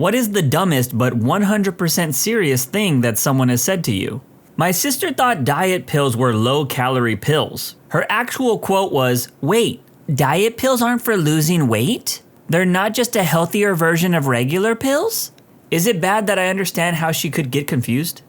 What is the dumbest but 100% serious thing that someone has said to you? My sister thought diet pills were low-calorie pills. Her actual quote was, "Wait, diet pills aren't for losing weight? They're not just a healthier version of regular pills?" Is it bad that I understand how she could get confused?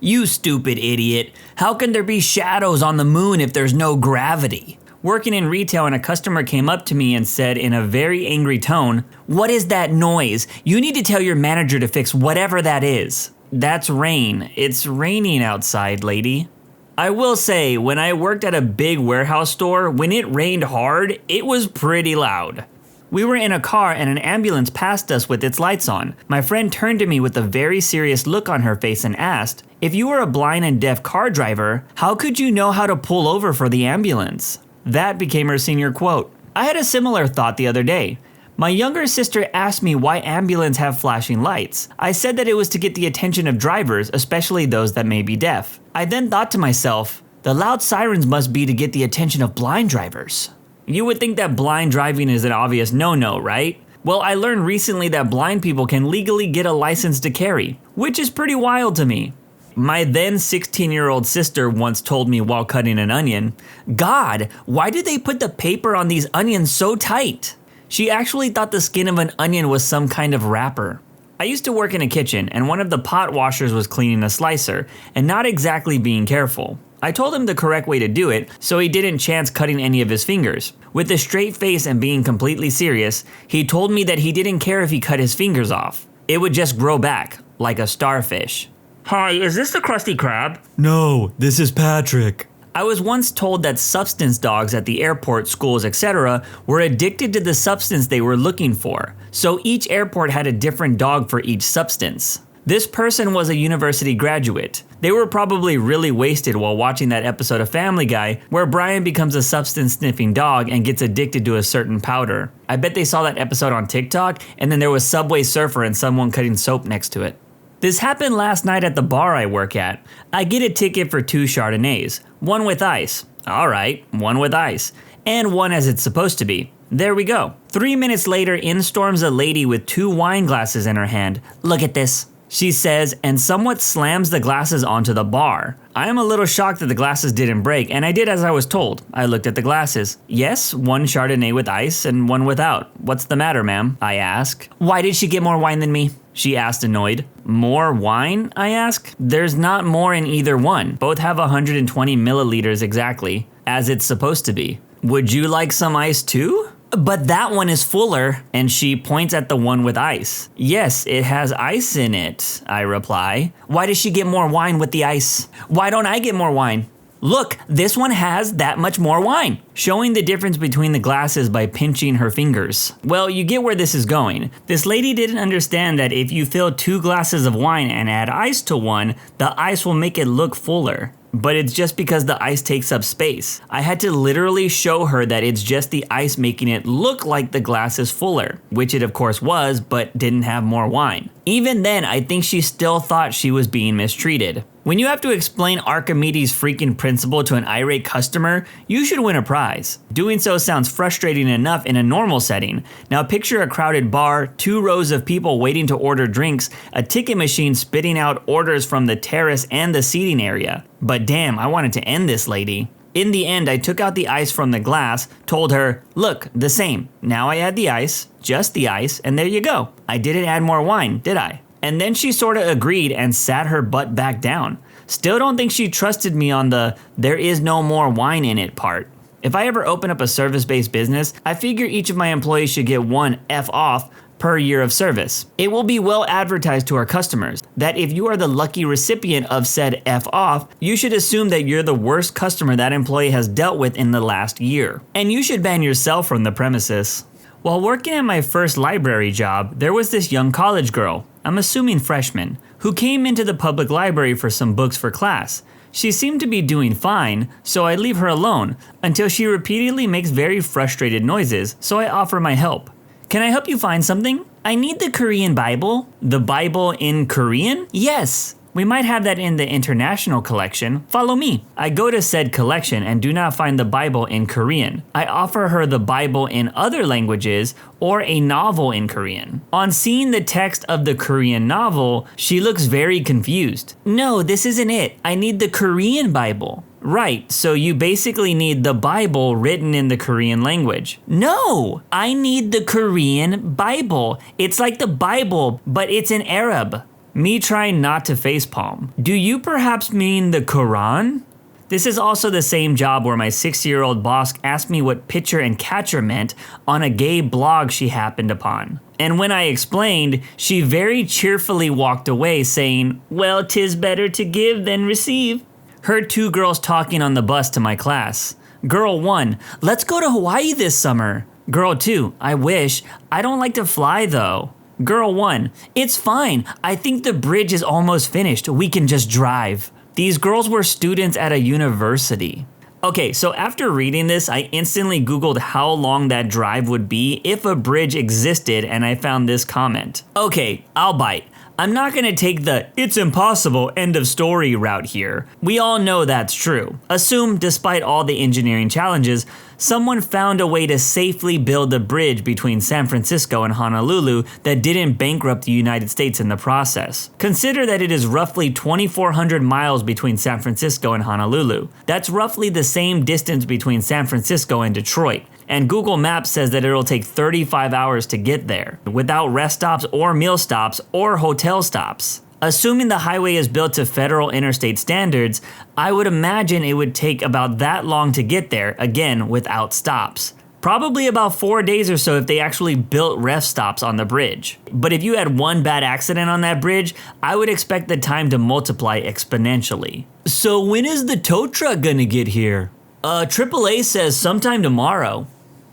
You stupid idiot. How can there be shadows on the moon if there's no gravity? Working in retail and a customer came up to me and said in a very angry tone, "What is that noise? You need to tell your manager to fix whatever that is." That's rain. It's raining outside, lady. I will say, when I worked at a big warehouse store, when it rained hard, it was pretty loud. We were in a car and an ambulance passed us with its lights on. My friend turned to me with a very serious look on her face and asked, "If you were a blind and deaf car driver, how could you know how to pull over for the ambulance?" That became her senior quote. I had a similar thought the other day. My younger sister asked me why ambulances have flashing lights. I said that it was to get the attention of drivers, especially those that may be deaf. I then thought to myself, the loud sirens must be to get the attention of blind drivers. You would think that blind driving is an obvious no-no, right? Well, I learned recently that blind people can legally get a license to carry, which is pretty wild to me. My then 16-year-old sister once told me while cutting an onion, "God, why did they put the paper on these onions so tight?" She actually thought the skin of an onion was some kind of wrapper. I used to work in a kitchen and one of the pot washers was cleaning a slicer and not exactly being careful. I told him the correct way to do it so he didn't chance cutting any of his fingers. With a straight face and being completely serious, he told me that he didn't care if he cut his fingers off. It would just grow back, like a starfish. "Hi, is this the Krusty Krab?" No, this is Patrick. I was once told that substance dogs at the airport, schools, etc. were addicted to the substance they were looking for, so each airport had a different dog for each substance. This person was a university graduate. They were probably really wasted while watching that episode of Family Guy where Brian becomes a substance-sniffing dog and gets addicted to a certain powder. I bet they saw that episode on TikTok and then there was Subway Surfer and someone cutting soap next to it. This happened last night at the bar I work at. I get a ticket for 2 Chardonnays, one with ice. All right, one with ice. And one as it's supposed to be. There we go. 3 minutes later, in storms a lady with 2 wine glasses in her hand. "Look at this," she says, and somewhat slams the glasses onto the bar. I am a little shocked that the glasses didn't break, and I did as I was told. I looked at the glasses. Yes, one Chardonnay with ice and one without. "What's the matter, ma'am?" I ask. "Why did she get more wine than me?" she asked, annoyed. "More wine?" I ask. "There's not more in either one. Both have 120 milliliters exactly, as it's supposed to be. Would you like some ice too?" "But that one is fuller," and she points at the one with ice. "Yes, it has ice in it," I reply. "Why does she get more wine with the ice? Why don't I get more wine?" "Look, this one has that much more wine," showing the difference between the glasses by pinching her fingers. Well, you get where this is going. This lady didn't understand that if you fill 2 glasses of wine and add ice to one, the ice will make it look fuller. But it's just because the ice takes up space. I had to literally show her that it's just the ice making it look like the glass is fuller, which it of course was, but didn't have more wine. Even then, I think she still thought she was being mistreated. When you have to explain Archimedes' freaking principle to an irate customer, you should win a prize. Doing so sounds frustrating enough in a normal setting. Now picture a crowded bar, 2 rows of people waiting to order drinks, a ticket machine spitting out orders from the terrace and the seating area. But damn, I wanted to end this lady. In the end, I took out the ice from the glass, told her, "Look, the same. Now I add the ice, just the ice, and there you go. I didn't add more wine, did I?" And then she sorta agreed and sat her butt back down. Still don't think she trusted me on the "there is no more wine in it" part. If I ever open up a service-based business, I figure each of my employees should get 1 F off per year of service. It will be well advertised to our customers that if you are the lucky recipient of said F off, you should assume that you're the worst customer that employee has dealt with in the last year. And you should ban yourself from the premises. While working at my first library job, there was this young college girl, I'm assuming freshman, who came into the public library for some books for class. She seemed to be doing fine, so I leave her alone until she repeatedly makes very frustrated noises, so I offer my help. "Can I help you find something?" "I need the Korean Bible." "The Bible in Korean?" "Yes." We might have that in the international collection. Follow me. I go to said collection and do not find the Bible in Korean. I offer her the Bible in other languages or a novel in Korean. On seeing the text of the Korean novel, she looks very confused. No, this isn't it. I need the Korean Bible. Right, so you basically need the Bible written in the Korean language. No, I need the Korean Bible. It's like the Bible, but it's in Arab. Me trying not to facepalm. Do you perhaps mean the Quran? This is also the same job where my 6-year-old boss asked me what pitcher and catcher meant on a gay blog she happened upon. And when I explained, she very cheerfully walked away saying, well, 'tis better to give than receive. Heard 2 girls talking on the bus to my class. Girl 1, let's go to Hawaii this summer. Girl 2, I wish. I don't like to fly though. Girl 1, it's fine. I think the bridge is almost finished. We can just drive. These girls were students at a university. Okay, so after reading this, I instantly Googled how long that drive would be if a bridge existed, and I found this comment. Okay, I'll bite. I'm not gonna take the "it's impossible" end of story route here. We all know that's true. Assume, despite all the engineering challenges, someone found a way to safely build a bridge between San Francisco and Honolulu that didn't bankrupt the United States in the process. Consider that it is roughly 2,400 miles between San Francisco and Honolulu. That's roughly the same distance between San Francisco and Detroit. And Google Maps says that it'll take 35 hours to get there, without rest stops or meal stops or hotel stops. Assuming the highway is built to federal interstate standards, I would imagine it would take about that long to get there, again, without stops. Probably about 4 days or so if they actually built rest stops on the bridge. But if you had one bad accident on that bridge, I would expect the time to multiply exponentially. So when is the tow truck gonna get here? AAA says sometime tomorrow.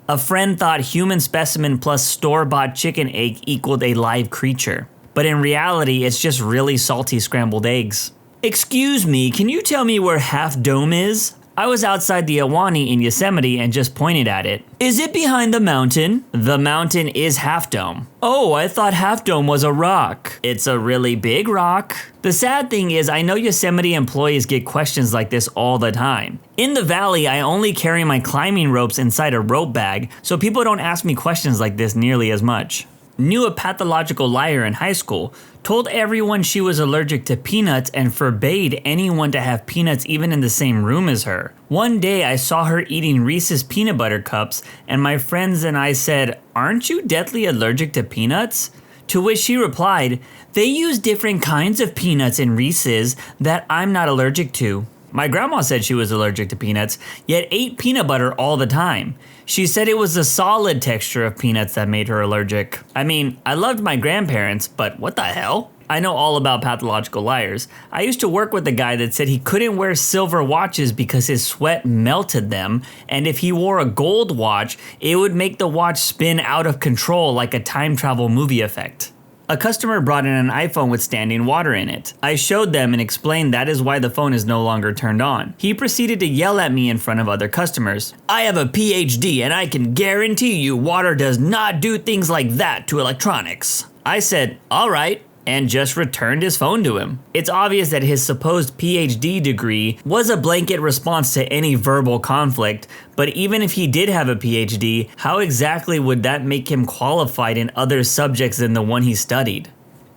A friend thought human specimen plus store-bought chicken egg equaled a live creature. But in reality, it's just really salty scrambled eggs. Excuse me, can you tell me where Half Dome is? I was outside the Ahwahnee in Yosemite and just pointed at it. Is it behind the mountain? The mountain is Half Dome. Oh, I thought Half Dome was a rock. It's a really big rock. The sad thing is I know Yosemite employees get questions like this all the time. In the valley, I only carry my climbing ropes inside a rope bag, so people don't ask me questions like this nearly as much. Knew a pathological liar in high school, told everyone she was allergic to peanuts and forbade anyone to have peanuts even in the same room as her. One day I saw her eating Reese's peanut butter cups and my friends and I said, "Aren't you deathly allergic to peanuts?" To which she replied, "They use different kinds of peanuts in Reese's that I'm not allergic to." My grandma said she was allergic to peanuts, yet ate peanut butter all the time. She said it was the solid texture of peanuts that made her allergic. I mean, I loved my grandparents, but what the hell? I know all about pathological liars. I used to work with a guy that said he couldn't wear silver watches because his sweat melted them, and if he wore a gold watch, it would make the watch spin out of control like a time travel movie effect. A customer brought in an iPhone with standing water in it. I showed them and explained that is why the phone is no longer turned on. He proceeded to yell at me in front of other customers. "I have a PhD and I can guarantee you water does not do things like that to electronics." I said, "All right," and just returned his phone to him. It's obvious that his supposed PhD degree was a blanket response to any verbal conflict, but even if he did have a PhD, how exactly would that make him qualified in other subjects than the one he studied?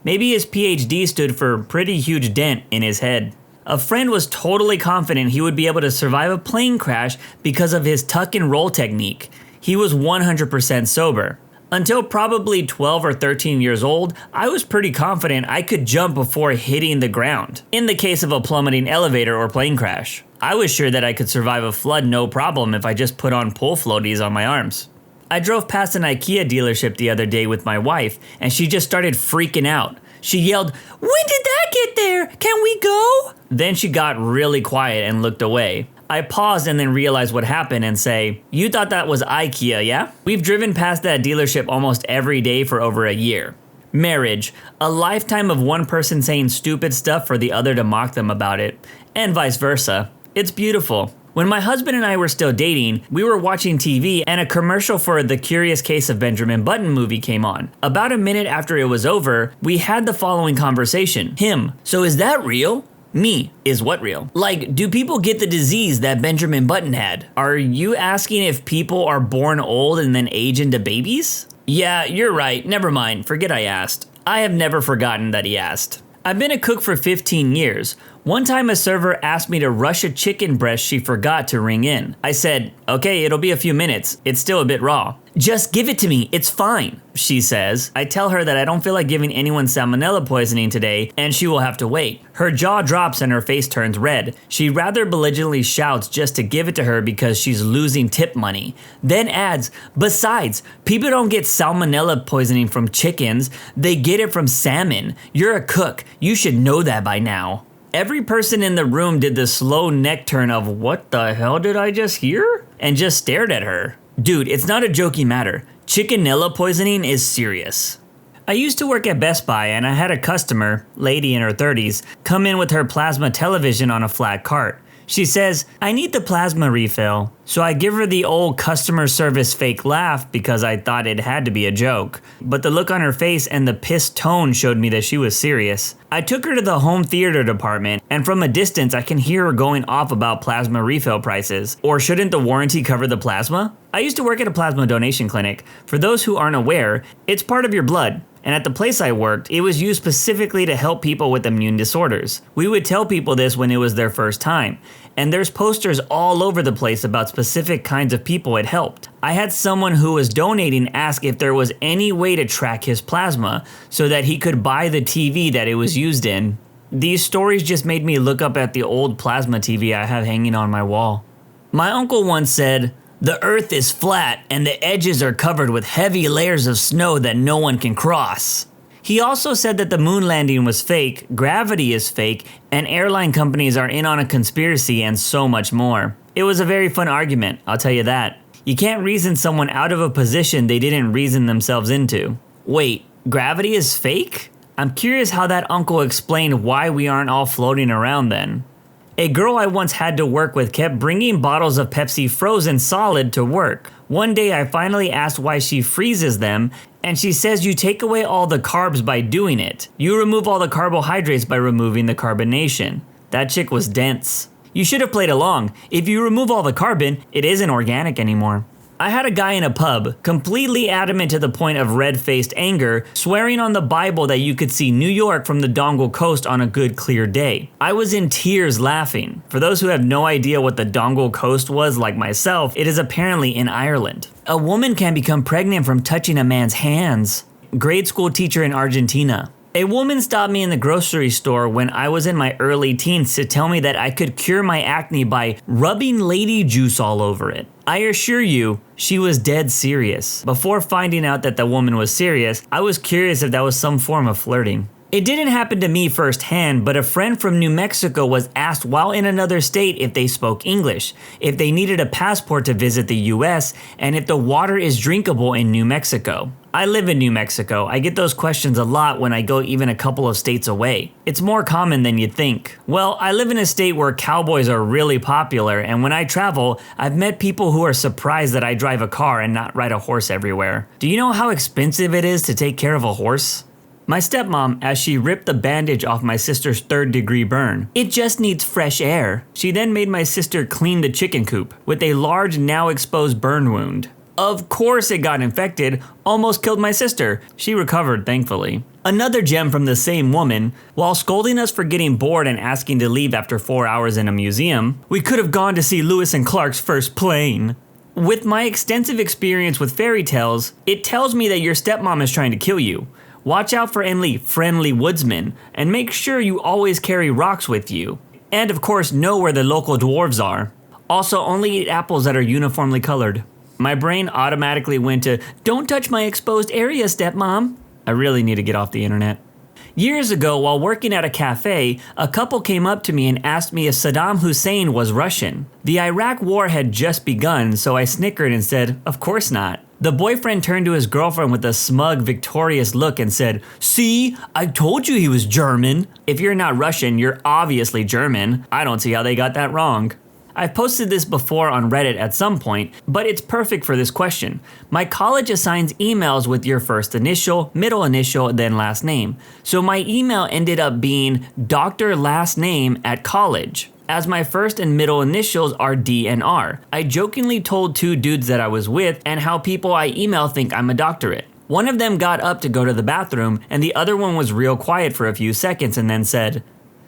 Maybe his PhD stood for pretty huge dent in his head. A friend was totally confident he would be able to survive a plane crash because of his tuck and roll technique. He was 100% sober. Until probably 12 or 13 years old, I was pretty confident I could jump before hitting the ground, in the case of a plummeting elevator or plane crash. I was sure that I could survive a flood no problem if I just put on pull floaties on my arms. I drove past an IKEA dealership the other day with my wife, and she just started freaking out. She yelled, "When did that get there? Can we go?" Then she got really quiet and looked away. I paused and then realized what happened and say, "You thought that was IKEA, yeah?" We've driven past that dealership almost every day for over a year. Marriage, a lifetime of one person saying stupid stuff for the other to mock them about it, and vice versa. It's beautiful. When my husband and I were still dating, we were watching TV and a commercial for the Curious Case of Benjamin Button movie came on. About a minute after it was over, we had the following conversation. Him, so is that real? Me, is what real? Like, do people get the disease that Benjamin Button had? Are you asking if people are born old and then age into babies? Yeah, you're right, never mind, forget I asked. I have never forgotten that he asked. I've been a cook for 15 years. One time a server asked me to rush a chicken breast she forgot to ring in. I said, okay, it'll be a few minutes. It's still a bit raw. Just give it to me, it's fine, she says. I tell her that I don't feel like giving anyone salmonella poisoning today and she will have to wait. Her jaw drops and her face turns red. She rather belligerently shouts just to give it to her because she's losing tip money. Then adds, besides, people don't get salmonella poisoning from chickens, they get it from salmon. You're a cook, you should know that by now. Every person in the room did the slow neck turn of what the hell did I just hear? And just stared at her. Dude, it's not a joking matter. Chickenella poisoning is serious. I used to work at Best Buy and I had a customer, lady in her 30s, come in with her plasma television on a flat cart. She says, I need the plasma refill. So I give her the old customer service fake laugh because I thought it had to be a joke. But the look on her face and the pissed tone showed me that she was serious. I took her to the home theater department and from a distance I can hear her going off about plasma refill prices. Or shouldn't the warranty cover the plasma? I used to work at a plasma donation clinic. For those who aren't aware, it's part of your blood. And at the place I worked, it was used specifically to help people with immune disorders. We would tell people this when it was their first time. And there's posters all over the place about specific kinds of people it helped. I had someone who was donating ask if there was any way to track his plasma so that he could buy the TV that it was used in. These stories just made me look up at the old plasma TV I have hanging on my wall. My uncle once said, the earth is flat and the edges are covered with heavy layers of snow that no one can cross. He also said that the moon landing was fake, gravity is fake, and airline companies are in on a conspiracy and so much more. It was a very fun argument, I'll tell you that. You can't reason someone out of a position they didn't reason themselves into. Wait, gravity is fake? I'm curious how that uncle explained why we aren't all floating around then. A girl I once had to work with kept bringing bottles of Pepsi frozen solid to work. One day I finally asked why she freezes them, and she says you take away all the carbs by doing it. You remove all the carbohydrates by removing the carbonation. That chick was dense. You should have played along. If you remove all the carbon, it isn't organic anymore. I had a guy in a pub, completely adamant to the point of red-faced anger, swearing on the Bible that you could see New York from the Dongle Coast on a good clear day. I was in tears laughing. For those who have no idea what the Dongle Coast was, like myself, it is apparently in Ireland. A woman can become pregnant from touching a man's hands. Grade school teacher in Argentina. A woman stopped me in the grocery store when I was in my early teens to tell me that I could cure my acne by rubbing lady juice all over it. I assure you, she was dead serious. Before finding out that the woman was serious, I was curious if that was some form of flirting. It didn't happen to me firsthand, but a friend from New Mexico was asked while in another state if they spoke English, if they needed a passport to visit the US, and if the water is drinkable in New Mexico. I live in New Mexico. I get those questions a lot when I go even a couple of states away. It's more common than you'd think. Well, I live in a state where cowboys are really popular, and when I travel, I've met people who are surprised that I drive a car and not ride a horse everywhere. Do you know how expensive it is to take care of a horse? My stepmom, as she ripped the bandage off my sister's third-degree burn. It just needs fresh air. She then made my sister clean the chicken coop with a large, now exposed burn wound. Of course it got infected, almost killed my sister. She recovered, thankfully. Another gem from the same woman, while scolding us for getting bored and asking to leave after 4 hours in a museum, we could have gone to see Lewis and Clark's first plane. With my extensive experience with fairy tales, it tells me that your stepmom is trying to kill you. Watch out for any friendly woodsmen, and make sure you always carry rocks with you. And of course, know where the local dwarves are. Also, only eat apples that are uniformly colored. My brain automatically went to, don't touch my exposed area, stepmom. I really need to get off the internet. Years ago, while working at a cafe, a couple came up to me and asked me if Saddam Hussein was Russian. The Iraq War had just begun, so I snickered and said, of course not. The boyfriend turned to his girlfriend with a smug, victorious look and said, see, I told you he was German. If you're not Russian, you're obviously German. I don't see how they got that wrong. I've posted this before on Reddit at some point, but it's perfect for this question. My college assigns emails with your first initial, middle initial, then last name. So my email ended up being Dr. Last Name at college, as my first and middle initials are D and R. I jokingly told two dudes that I was with and how people I email think I'm a doctorate. One of them got up to go to the bathroom, and the other one was real quiet for a few seconds and then said,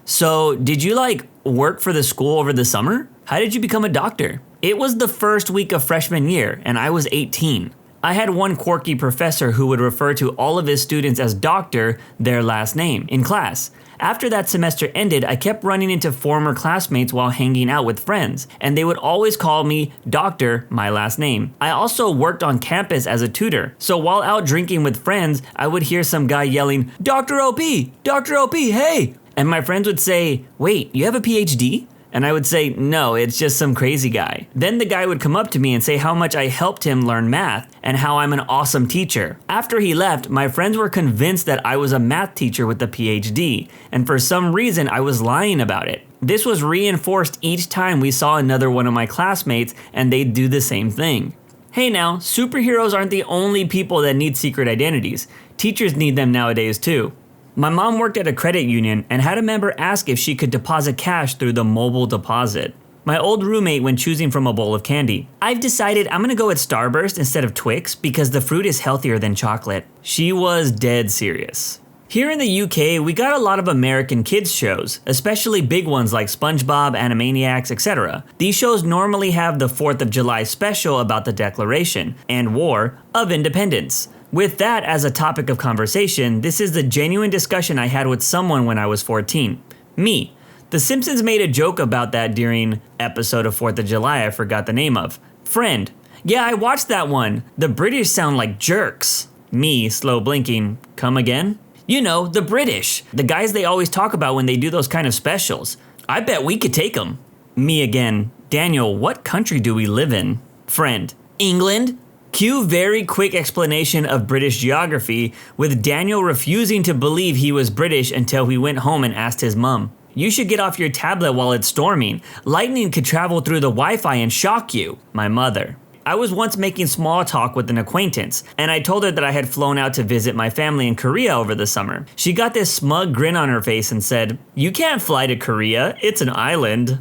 "So, did you work for the school over the summer? How did you become a doctor?" It was the first week of freshman year, and I was 18. I had one quirky professor who would refer to all of his students as Doctor, their last name, in class. After that semester ended, I kept running into former classmates while hanging out with friends, and they would always call me Doctor, my last name. I also worked on campus as a tutor, so while out drinking with friends, I would hear some guy yelling, "Dr. OP! Dr. OP, hey!" And my friends would say, "Wait, you have a PhD?" And I would say, "No, it's just some crazy guy." Then the guy would come up to me and say how much I helped him learn math and how I'm an awesome teacher. After he left, my friends were convinced that I was a math teacher with a PhD, and for some reason I was lying about it. This was reinforced each time we saw another one of my classmates, and they'd do the same thing. Hey now, superheroes aren't the only people that need secret identities. Teachers need them nowadays too. My mom worked at a credit union and had a member ask if she could deposit cash through the mobile deposit. My old roommate when choosing from a bowl of candy. "I've decided I'm gonna go with Starburst instead of Twix because the fruit is healthier than chocolate." She was dead serious. Here in the UK, we got a lot of American kids shows, especially big ones like SpongeBob, Animaniacs, etc. These shows normally have the 4th of July special about the Declaration and War of Independence. With that as a topic of conversation, this is the genuine discussion I had with someone when I was 14. Me. The Simpsons made a joke about that during episode of 4th of July I forgot the name of. Friend. "Yeah, I watched that one. The British sound like jerks." Me, slow blinking. "Come again?" "You know, the British. The guys they always talk about when they do those kind of specials. I bet we could take them." Me again. "Daniel, what country do we live in?" Friend. "England." Cue very quick explanation of British geography, with Daniel refusing to believe he was British until he went home and asked his mum. "You should get off your tablet while it's storming. Lightning could travel through the Wi-Fi and shock you." My mother. I was once making small talk with an acquaintance, and I told her that I had flown out to visit my family in Korea over the summer. She got this smug grin on her face and said, "You can't fly to Korea, it's an island."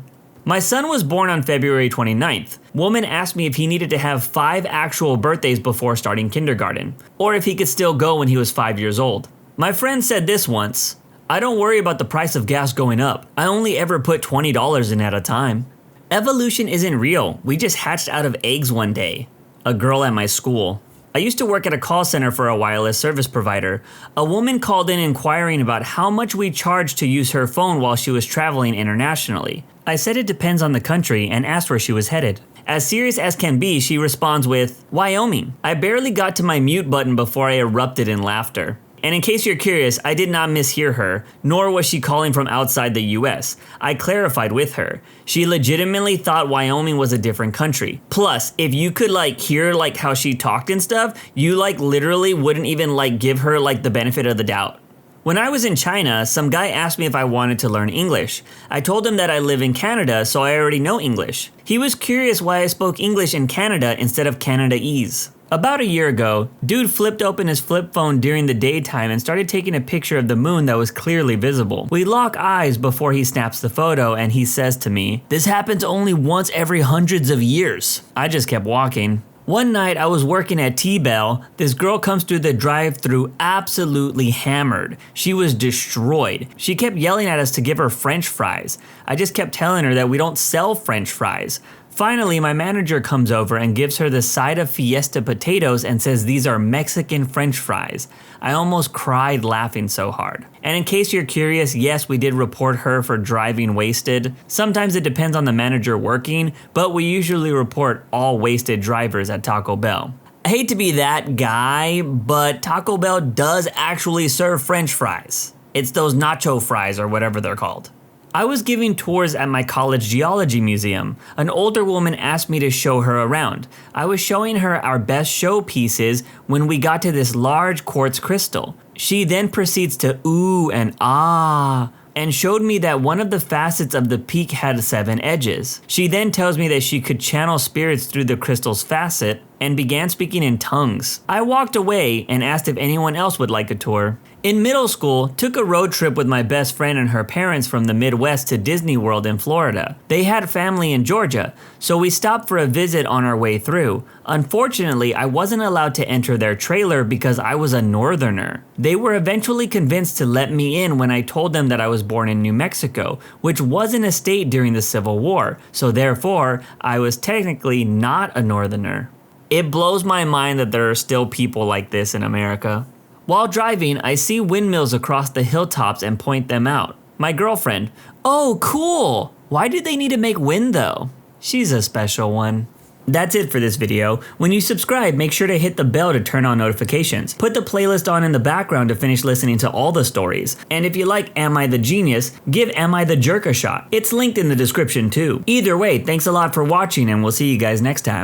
My son was born on February 29th. Woman asked me if he needed to have 5 actual birthdays before starting kindergarten, or if he could still go when he was 5 years old. My friend said this once, "I don't worry about the price of gas going up. I only ever put $20 in at a time." Evolution isn't real. We just hatched out of eggs one day. A girl at my school. I used to work at a call center for a wireless service provider. A woman called in inquiring about how much we charged to use her phone while she was traveling internationally. I said it depends on the country and asked where she was headed. As serious as can be, she responds with, "Wyoming." I barely got to my mute button before I erupted in laughter. And in case you're curious, I did not mishear her, nor was she calling from outside the US. I clarified with her. She legitimately thought Wyoming was a different country. Plus, if you could hear how she talked and stuff, you literally wouldn't even give her the benefit of the doubt. When I was in China, some guy asked me if I wanted to learn English. I told him that I live in Canada, so I already know English. He was curious why I spoke English in Canada instead of Canadese. About a year ago, dude flipped open his flip phone during the daytime and started taking a picture of the moon that was clearly visible. We lock eyes before he snaps the photo and he says to me, "This happens only once every hundreds of years." I just kept walking. One night I was working at T-Bell. This girl comes through the drive-thru absolutely hammered. She was destroyed. She kept yelling at us to give her French fries. I just kept telling her that we don't sell French fries. Finally, my manager comes over and gives her the side of Fiesta potatoes and says these are Mexican French fries. I almost cried laughing so hard. And in case you're curious, yes, we did report her for driving wasted. Sometimes it depends on the manager working, but we usually report all wasted drivers at Taco Bell. I hate to be that guy, but Taco Bell does actually serve French fries. It's those nacho fries or whatever they're called. I was giving tours at my college geology museum. An older woman asked me to show her around. I was showing her our best show pieces when we got to this large quartz crystal. She then proceeds to ooh and ah. and showed me that one of the facets of the peak had 7 edges. She then tells me that she could channel spirits through the crystal's facet and began speaking in tongues. I walked away and asked if anyone else would like a tour. In middle school, took a road trip with my best friend and her parents from the Midwest to Disney World in Florida. They had family in Georgia, so we stopped for a visit on our way through. Unfortunately, I wasn't allowed to enter their trailer because I was a northerner. They were eventually convinced to let me in when I told them that I was born in New Mexico, which wasn't a state during the Civil War, so therefore, I was technically not a northerner. It blows my mind that there are still people like this in America. While driving, I see windmills across the hilltops and point them out. My girlfriend, "Oh, cool! Why did they need to make wind though?" She's a special one. That's it for this video. When you subscribe, make sure to hit the bell to turn on notifications. Put the playlist on in the background to finish listening to all the stories. And if you like Am I the Genius, give Am I the Jerk a shot. It's linked in the description too. Either way, thanks a lot for watching and we'll see you guys next time.